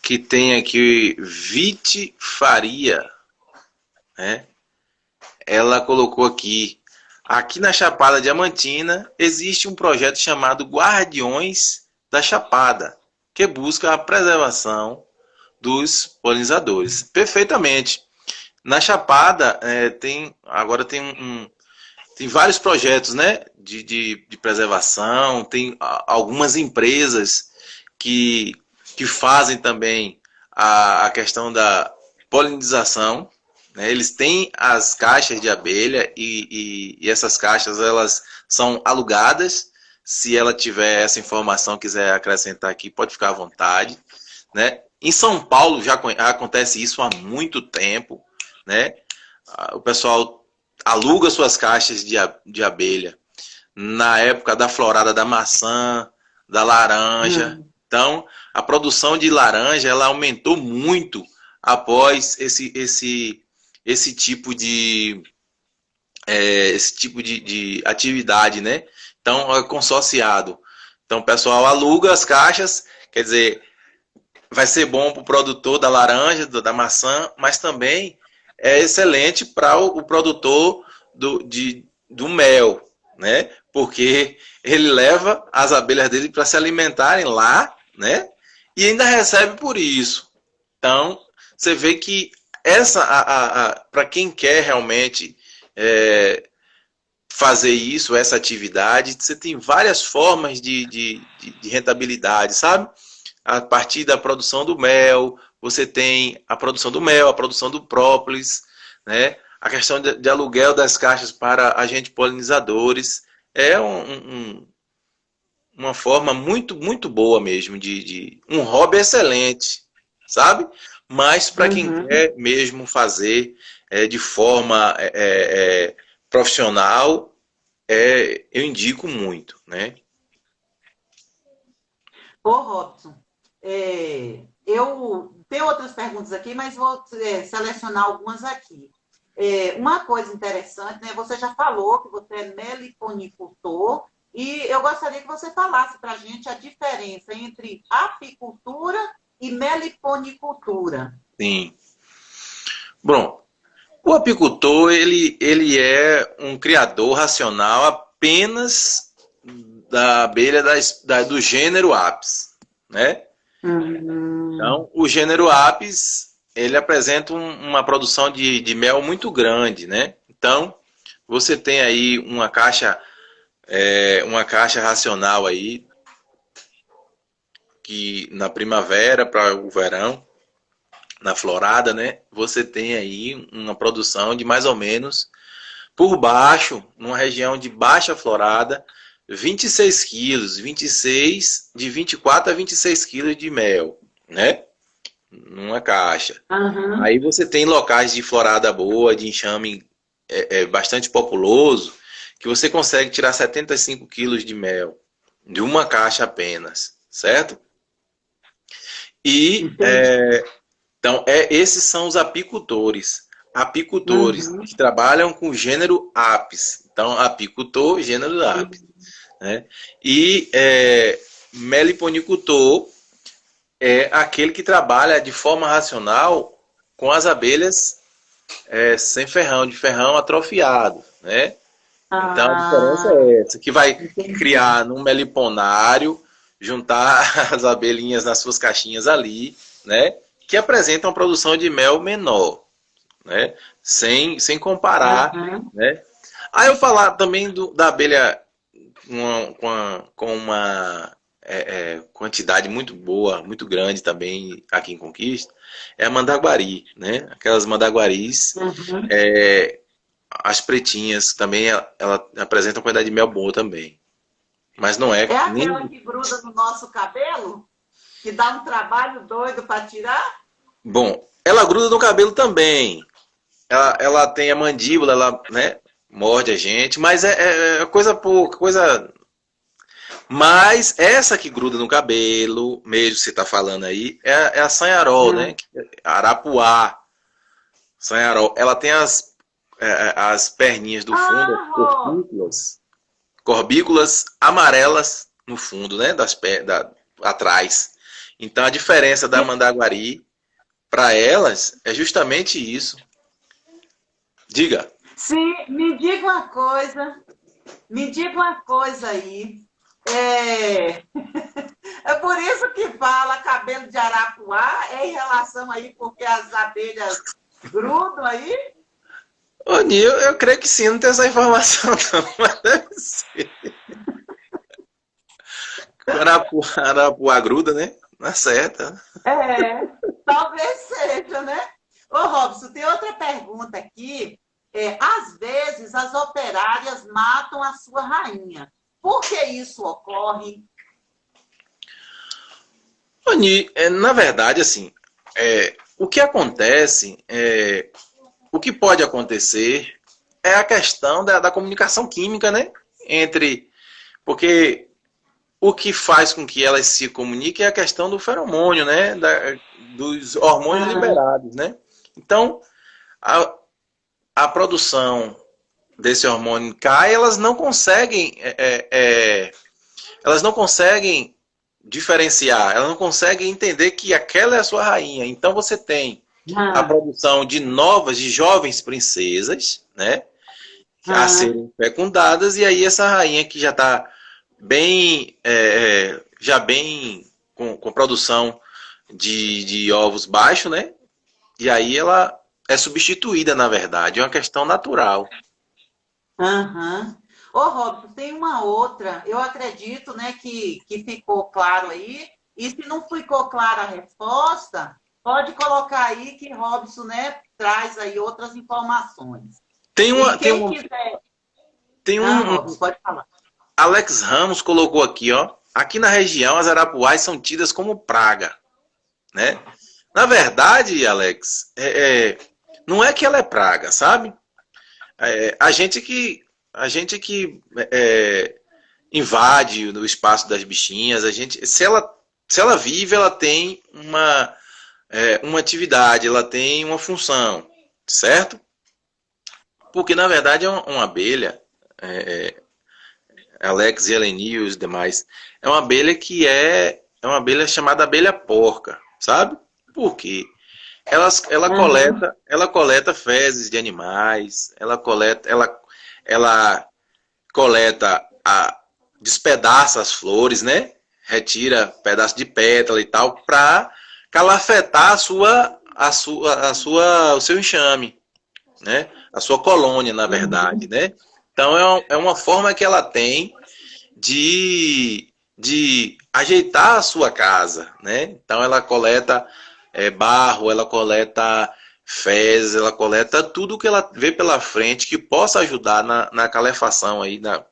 que tem aqui Vite Faria, né? Ela colocou aqui na Chapada Diamantina existe um projeto chamado Guardiões da Chapada, que busca a preservação dos polinizadores. Perfeitamente. Na Chapada agora tem vários projetos, né, de preservação, tem algumas empresas que fazem também a questão da polinização, né? Eles têm as caixas de abelha e essas caixas elas são alugadas. Se ela tiver essa informação, quiser acrescentar aqui, pode ficar à vontade, né? Em São Paulo já acontece isso há muito tempo, né? O pessoal aluga suas caixas de abelha na época da florada da maçã, da laranja. Então, a produção de laranja ela aumentou muito após esse tipo de atividade, né? Então, é consorciado. Então, o pessoal aluga as caixas, quer dizer, vai ser bom para o produtor da laranja, da maçã, mas também é excelente para o produtor do mel, né? Porque ele leva as abelhas dele para se alimentarem lá, né? E ainda recebe por isso. Então, você vê que para quem quer realmente fazer isso, essa atividade, você tem várias formas de rentabilidade, sabe? A partir da produção do mel, você tem a produção do mel, a produção do própolis, né? A questão de aluguel das caixas para agentes polinizadores. É uma forma muito, muito boa mesmo, de um hobby excelente, sabe? Mas para quem quer mesmo fazer de forma profissional, eu indico muito, né? Ô, Robson, eu tenho outras perguntas aqui, mas vou selecionar algumas aqui. Uma coisa interessante, né? Você já falou que você é meliponicultor, e eu gostaria que você falasse para a gente a diferença entre apicultura e meliponicultura. Sim. Bom, o apicultor ele é um criador racional apenas da abelha do gênero Apis, né? Então, o gênero Apis ele apresenta uma produção de mel muito grande, né? Então, você tem aí uma caixa racional aí que na primavera para o verão, na florada, né? Você tem aí uma produção de mais ou menos por baixo, numa região de baixa florada, 26 quilos, de 24 a 26 quilos de mel, né? Numa caixa. Aí você tem locais de florada boa, de enxame bastante populoso, que você consegue tirar 75 quilos de mel de uma caixa apenas, certo? E então esses são os apicultores. Apicultores que trabalham com o gênero Apis. Então, apicultor, gênero Apis. Né? E meliponicultor é aquele que trabalha de forma racional com as abelhas sem ferrão, de ferrão atrofiado, né? Então a diferença é essa, que vai criar num meliponário, juntar as abelhinhas nas suas caixinhas ali, né? Que apresentam uma produção de mel menor, né? Sem comparar, né? Aí eu falar também da abelha com uma quantidade muito boa, muito grande também aqui em Conquista, é a mandaguari, né? Aquelas mandaguaris, as pretinhas também, ela apresenta uma quantidade de mel boa também. Mas não é É aquela nem... que gruda no nosso cabelo? Que dá um trabalho doido para tirar? Bom, ela gruda no cabelo também. Ela tem a mandíbula, ela, né, morde a gente, mas é coisa pouca, coisa... Mas essa que gruda no cabelo, mesmo que você está falando aí, é a sanharol, né? Arapuá. Sanharol. Ela tem as perninhas do fundo, as Ah, Rô, corbículas amarelas no fundo, né? Atrás. Então a diferença da mandaguari para elas é justamente isso. Diga. sim, me diga uma coisa aí. É, é por isso que fala cabelo de arapuá, é em relação aí, porque as abelhas grudam aí? Ô, Nil, eu creio que sim, não tem essa informação não, mas deve ser. Arapuá gruda, né? Na certa. É, talvez seja, né? Ô, Robson, tem outra pergunta aqui. Às vezes, as operárias matam a sua rainha. Por que isso ocorre? Ô, Nil, na verdade, assim, o que acontece, o que pode acontecer é a questão da comunicação química, né? Porque o que faz com que elas se comuniquem é a questão do feromônio, né? Dos hormônios Ah, liberados, né? Então, a, a produção desse hormônio cai, elas não conseguem diferenciar, elas não conseguem entender que aquela é a sua rainha. Então você tem a ah, produção de jovens princesas, né? A ah, serem fecundadas, e aí essa rainha que já está bem, já bem com produção de ovos baixo, né? E aí ela é substituída, na verdade, é uma questão natural. aham. Ô, Robson, tem uma outra. Eu acredito, né, que ficou claro aí. E se não ficou clara a resposta, pode colocar aí que Robson, né, traz aí outras informações. Tem E uma, tem quem uma, quiser. tem Ah, um, Robson, pode falar. Alex Ramos colocou aqui, ó. Aqui na região as arapuás são tidas como praga, né? Na verdade, Alex, não é que ela é praga, sabe? A gente que invade o espaço das bichinhas, se ela vive, ela tem uma atividade, ela tem uma função, certo? Porque na verdade uma abelha, Alex e Eleni e os demais, é uma abelha que é uma abelha chamada abelha porca, sabe? Por quê? Aham, Ela coleta fezes de animais, ela coleta, despedaça as flores, né? Retira pedaço de pétala e tal, para calafetar o seu enxame, né? A sua colônia, na verdade, uhum, né? Então é uma forma que ela tem de ajeitar a sua casa, né? Então ela coleta barro, ela coleta fezes, ela coleta tudo que ela vê pela frente que possa ajudar na calefação aí, na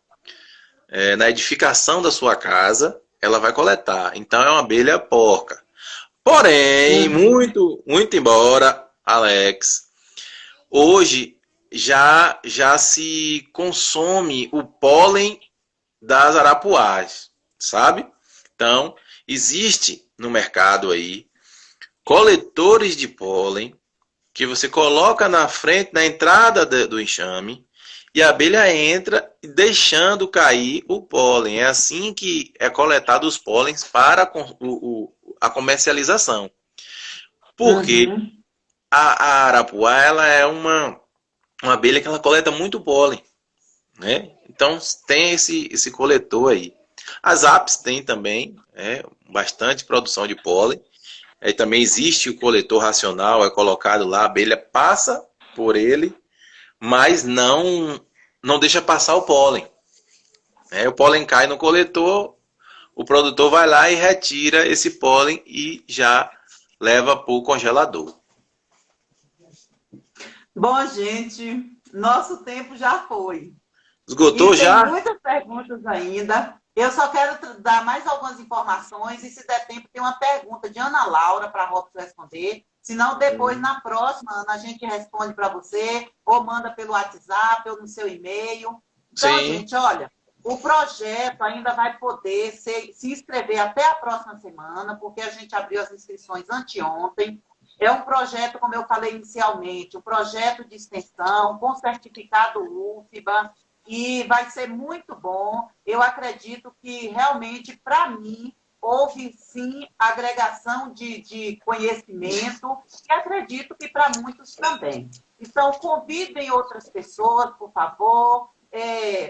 edificação da sua casa, ela vai coletar. Então é uma abelha porca. Porém, uhum. muito embora, Alex, hoje já se consome o pólen das arapuás, sabe? Então, existe no mercado aí coletores de pólen que você coloca na frente, na entrada do enxame, e a abelha entra deixando cair o pólen. É assim que é coletado os pólens para a comercialização. Porque Uhum. a arapuá ela é uma abelha que ela coleta muito pólen, né? Então tem esse coletor aí. As apes têm também bastante produção de pólen. Aí também existe o coletor racional, é colocado lá, a abelha passa por ele, mas não deixa passar o pólen. O pólen cai no coletor, o produtor vai lá e retira esse pólen e já leva para o congelador. Bom, gente, nosso tempo já foi. E Esgotou tem já? muitas perguntas ainda. Eu só quero dar mais algumas informações e, se der tempo, tem uma pergunta de Ana Laura para a Robson responder. Se não, depois, na próxima, Ana, a gente responde para você, ou manda pelo WhatsApp, ou no seu e-mail. Então, Sim, gente, olha, o projeto ainda vai poder se inscrever até a próxima semana, porque a gente abriu as inscrições anteontem. É um projeto, como eu falei inicialmente, um projeto de extensão com certificado UFBA, e vai ser muito bom. Eu acredito que, realmente, para mim, houve, sim, agregação de conhecimento, e acredito que para muitos também. Então, convidem outras pessoas, por favor,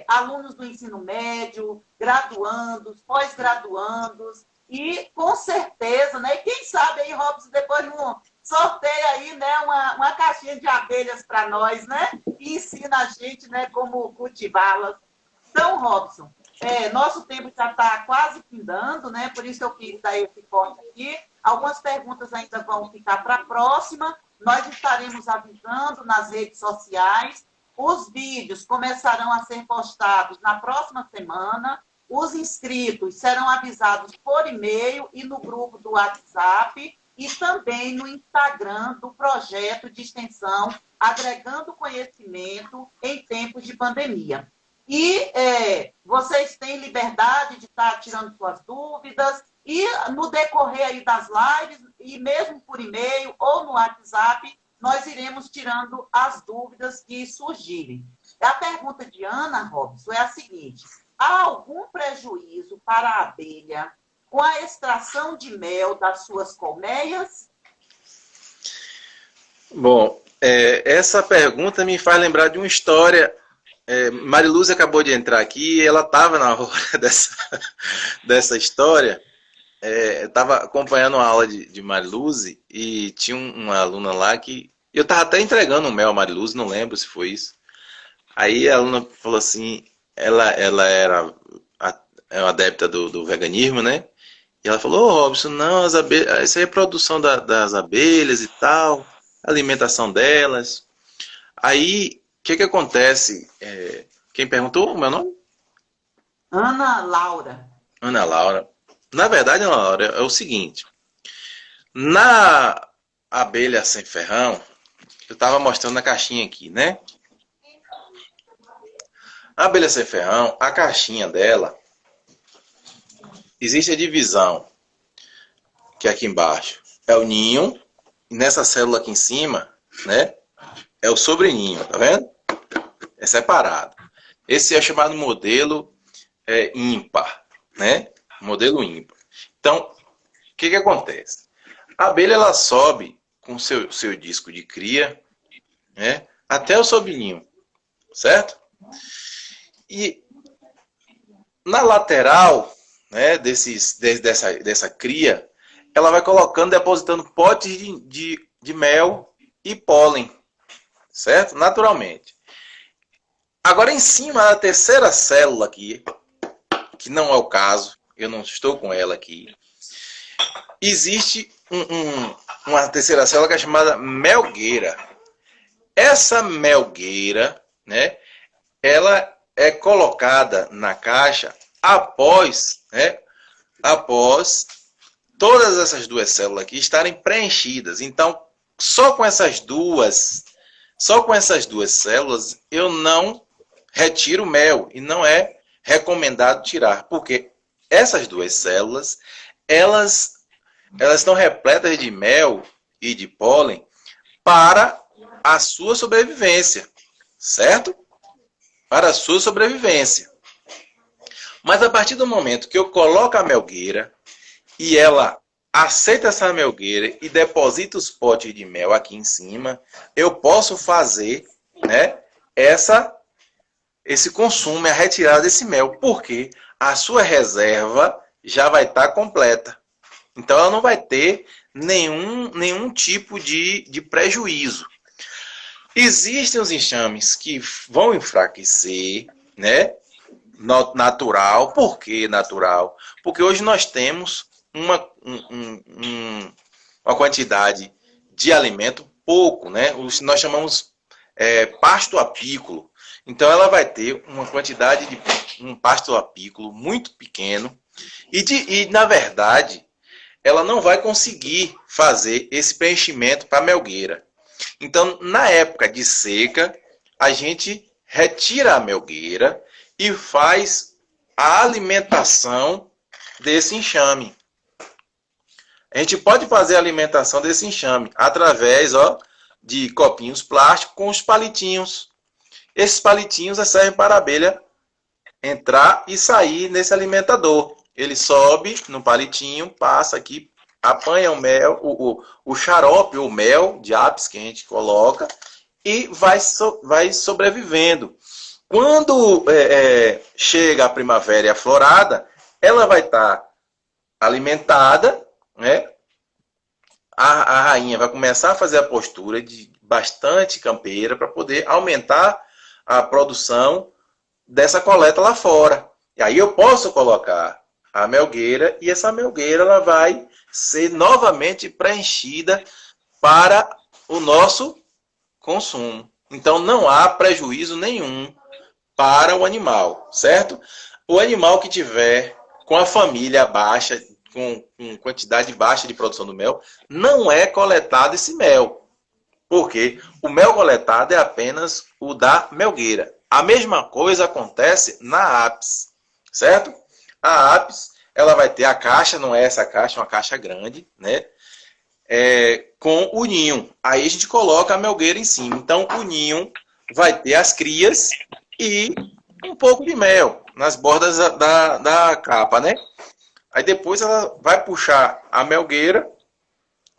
alunos do ensino médio, graduandos, pós-graduandos, e, com certeza, né? E quem sabe aí, Robson, depois não sorteia aí, né, uma caixinha de abelhas para nós, né? E ensina a gente, né, como cultivá-las. Então, Robson, nosso tempo já está quase findando, né? Por isso eu quis dar esse corte aqui. Algumas perguntas ainda vão ficar para a próxima. Nós estaremos avisando nas redes sociais. Os vídeos começarão a ser postados na próxima semana. Os inscritos serão avisados por e-mail e no grupo do WhatsApp, e também no Instagram do projeto de extensão Agregando Conhecimento em Tempos de Pandemia. E vocês têm liberdade de estar tirando suas dúvidas, e no decorrer aí das lives, e mesmo por e-mail ou no WhatsApp, nós iremos tirando as dúvidas que surgirem. A pergunta de Ana Robson é a seguinte: há algum prejuízo para a abelha com a extração de mel das suas colmeias? bom, essa pergunta me faz lembrar de uma história. Mariluz acabou de entrar aqui e ela estava na hora dessa história. Estava acompanhando a aula de Mariluz e tinha uma aluna lá que eu estava até entregando um mel a Mariluz, não lembro se foi isso. Aí a aluna falou assim, ela era uma adepta do veganismo, né? E ela falou: "Ô, Robson, não, as abelhas, isso aí é produção das abelhas e tal, alimentação delas." Aí, o que acontece? Quem perguntou o meu nome? Ana Laura. Ana Laura. Na verdade, Ana Laura, é o seguinte. Na abelha sem ferrão, eu estava mostrando na caixinha aqui, né? A abelha sem ferrão, a caixinha dela, existe a divisão, que é aqui embaixo é o ninho, e nessa célula aqui em cima, né, é o sobreninho, tá vendo? É separado. Esse é chamado modelo ímpar, né? Modelo ímpar. Então, o que acontece? A abelha, ela sobe com seu disco de cria, né, até o sobreninho, certo? E na lateral, né, dessa cria, ela vai colocando, depositando potes de mel e pólen, certo? Naturalmente. Agora, em cima da terceira célula aqui, que não é o caso, eu não estou com ela aqui, existe uma terceira célula que é chamada melgueira. Essa melgueira, né, ela é colocada na caixa após todas essas duas células aqui estarem preenchidas. Então, só com essas duas células eu não retiro mel, e não é recomendado tirar, porque essas duas células, elas estão repletas de mel e de pólen para a sua sobrevivência, certo? Para a sua sobrevivência. Mas a partir do momento que eu coloco a melgueira e ela aceita essa melgueira e deposita os potes de mel aqui em cima, eu posso fazer, né, esse consumo, a retirada desse mel, porque a sua reserva já vai estar completa. Então ela não vai ter nenhum tipo de prejuízo. Existem os enxames que vão enfraquecer, né? Natural. Por que natural? Porque hoje nós temos uma quantidade de alimento pouco, né? Nós chamamos pasto apícola. Então ela vai ter uma quantidade de um pasto apícola muito pequeno e na verdade, ela não vai conseguir fazer esse preenchimento para a melgueira. Então, na época de seca, a gente retira a melgueira e faz a alimentação desse enxame. A gente pode fazer a alimentação desse enxame através de copinhos plásticos com os palitinhos. Esses palitinhos servem para a abelha entrar e sair nesse alimentador. Ele sobe no palitinho, passa aqui, apanha o mel, o xarope, o mel de ápis que a gente coloca e vai sobrevivendo. Quando chega a primavera e a florada, ela vai estar alimentada, né? A rainha vai começar a fazer a postura de bastante campeira para poder aumentar a produção dessa coleta lá fora. E aí eu posso colocar a melgueira e essa melgueira ela vai ser novamente preenchida para o nosso consumo. Então não há prejuízo nenhum para o animal, certo? O animal que tiver com a família baixa, com quantidade baixa de produção do mel, não é coletado esse mel. Porque o mel coletado é apenas o da melgueira. A mesma coisa acontece na ápis, certo? A ápis, ela vai ter a caixa, não é essa caixa, é uma caixa grande, né? Com o ninho. Aí a gente coloca a melgueira em cima. Então o ninho vai ter as crias e um pouco de mel nas bordas da capa, né? Aí depois ela vai puxar a melgueira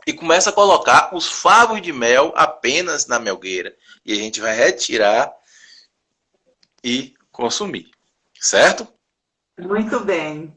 e começa a colocar os favos de mel apenas na melgueira. E a gente vai retirar e consumir. Certo? Muito bem.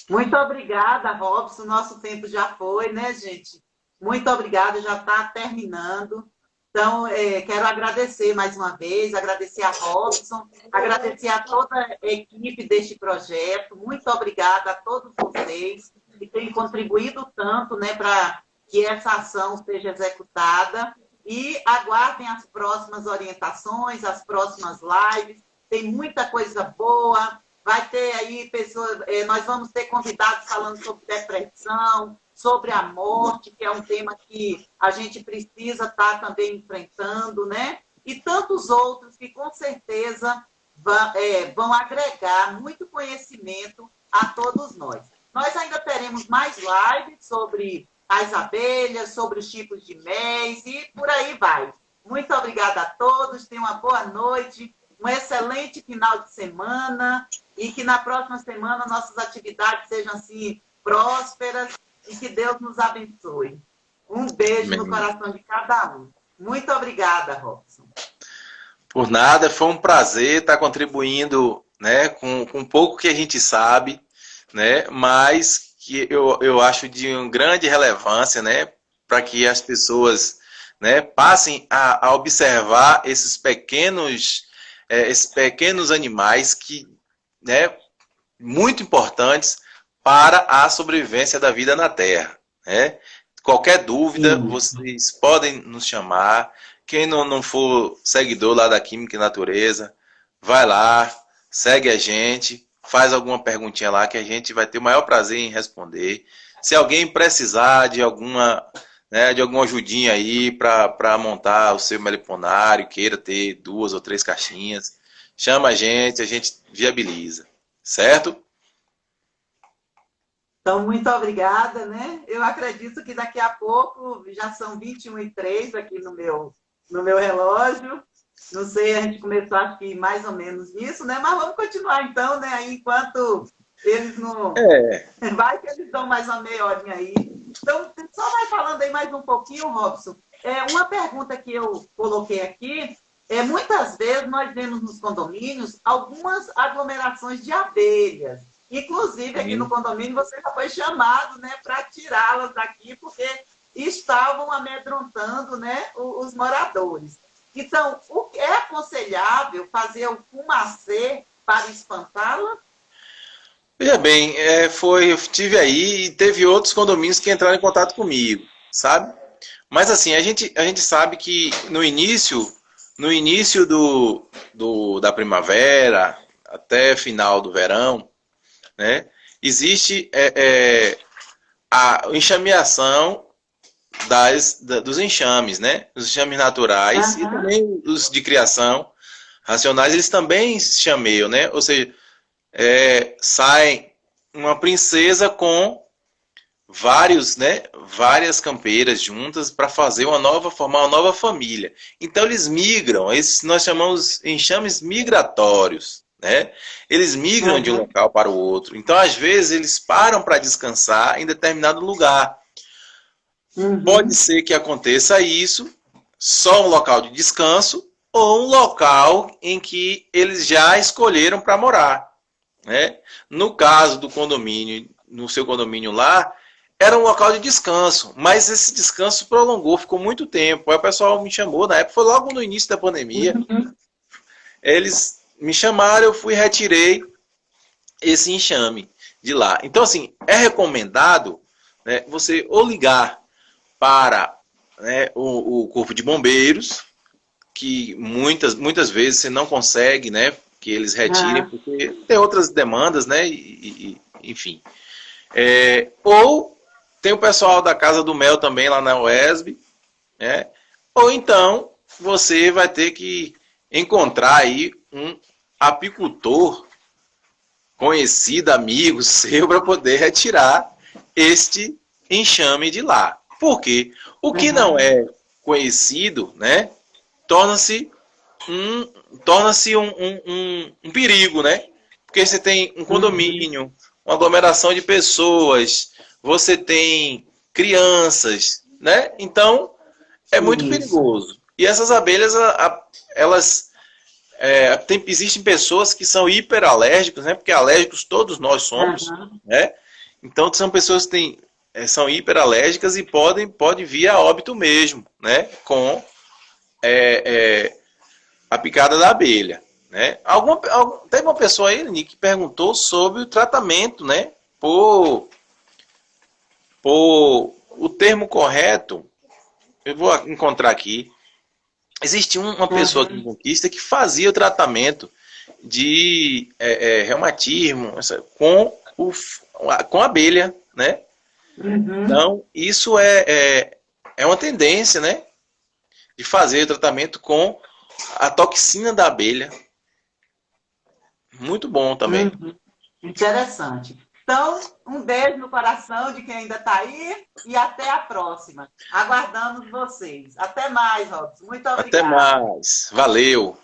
Muito obrigada, Robson. Nosso tempo já foi, né, gente? Muito obrigada, já está terminando. Então, quero agradecer mais uma vez, agradecer a Robson, agradecer a toda a equipe deste projeto. Muito obrigada a todos vocês que têm contribuído tanto, né, para que essa ação seja executada. E aguardem as próximas orientações, as próximas lives. Tem muita coisa boa. Vai ter aí pessoas, nós vamos ter convidados falando sobre depressão, sobre a morte, que é um tema que a gente precisa estar também enfrentando, né? E tantos outros que com certeza vão agregar muito conhecimento a todos nós. Nós ainda teremos mais lives sobre as abelhas, sobre os tipos de mel e por aí vai. Muito obrigada a todos, tenham uma boa noite, um excelente final de semana e que na próxima semana nossas atividades sejam assim prósperas e que Deus nos abençoe. Um beijo no coração de cada um. Muito obrigada, Robson. Por nada, foi um prazer estar contribuindo, né, com pouco que a gente sabe, né, mas que eu acho de uma grande relevância, né, para que as pessoas, né, passem a observar esses pequenos animais que, né, muito importantes para a sobrevivência da vida na Terra, né? Qualquer dúvida, vocês podem nos chamar. Quem não for seguidor lá da Química e Natureza, vai lá, segue a gente, faz alguma perguntinha lá que a gente vai ter o maior prazer em responder. Se alguém precisar de alguma ajudinha aí para montar o seu meliponário, queira ter 2 ou 3 caixinhas, chama a gente viabiliza, certo? Então, muito obrigada, né? Eu acredito que daqui a pouco já são 21h03 aqui no meu relógio. Não sei, a gente começou aqui mais ou menos nisso, né? Mas vamos continuar então, né? Aí, enquanto eles não... Vai que eles dão mais uma meia horinha aí. Então, só vai falando aí mais um pouquinho, Robson. Uma pergunta que eu coloquei aqui, muitas vezes nós vemos nos condomínios algumas aglomerações de abelhas. Inclusive, aqui no condomínio, você já foi chamado, né, para tirá-las daqui, porque estavam amedrontando, né, os moradores. Então, é aconselhável fazer o fumacê para espantá-la? Veja bem, eu estive aí e teve outros condomínios que entraram em contato comigo, sabe? Mas assim, a gente sabe que no início no início da primavera, até final do verão, né, existe a enxameação dos enxames, né? Os enxames naturais e também os de criação racionais, eles também se chameiam, né? Ou seja, sai uma princesa com várias campeiras juntas para formar uma nova família. Então eles migram, nós chamamos enxames migratórios, né? Eles migram de um local para o outro. Então às vezes eles param para descansar em determinado lugar. Pode ser que aconteça isso, só um local de descanso ou um local em que eles já escolheram para morar, né? No caso do condomínio, no seu condomínio lá, era um local de descanso, mas esse descanso prolongou, ficou muito tempo. Aí o pessoal me chamou, na época foi logo no início da pandemia, eles me chamaram, eu fui e retirei esse enxame de lá. Então, assim, é recomendado, né, você ou ligar para, né, o Corpo de Bombeiros, que muitas vezes você não consegue, né, que eles retirem, porque tem outras demandas, né, enfim. Ou tem o pessoal da Casa do Mel também lá na UESB, né, ou então você vai ter que encontrar aí um apicultor conhecido, amigo seu, para poder retirar este enxame de lá. Por quê? O que não é conhecido, né, torna-se um perigo, né? Porque você tem um condomínio, uma aglomeração de pessoas, você tem crianças, né? Então, é muito perigoso. E essas abelhas, existem pessoas que são hiperalérgicas, né? Porque alérgicos todos nós somos, né? Então, são pessoas que são hiperalérgicas e pode vir a óbito mesmo, né? Com a picada da abelha, né? Teve uma pessoa aí, Nick, que perguntou sobre o tratamento, né? Por o termo correto, eu vou encontrar aqui. Existe uma pessoa aqui em Conquista que fazia o tratamento de reumatismo com abelha, né? Então, isso é uma tendência, né? De fazer o tratamento com a toxina da abelha. Muito bom também. Interessante. Então, um beijo no coração de quem ainda está aí e até a próxima. Aguardamos vocês. Até mais, Robson. Muito obrigada. Até mais. Valeu.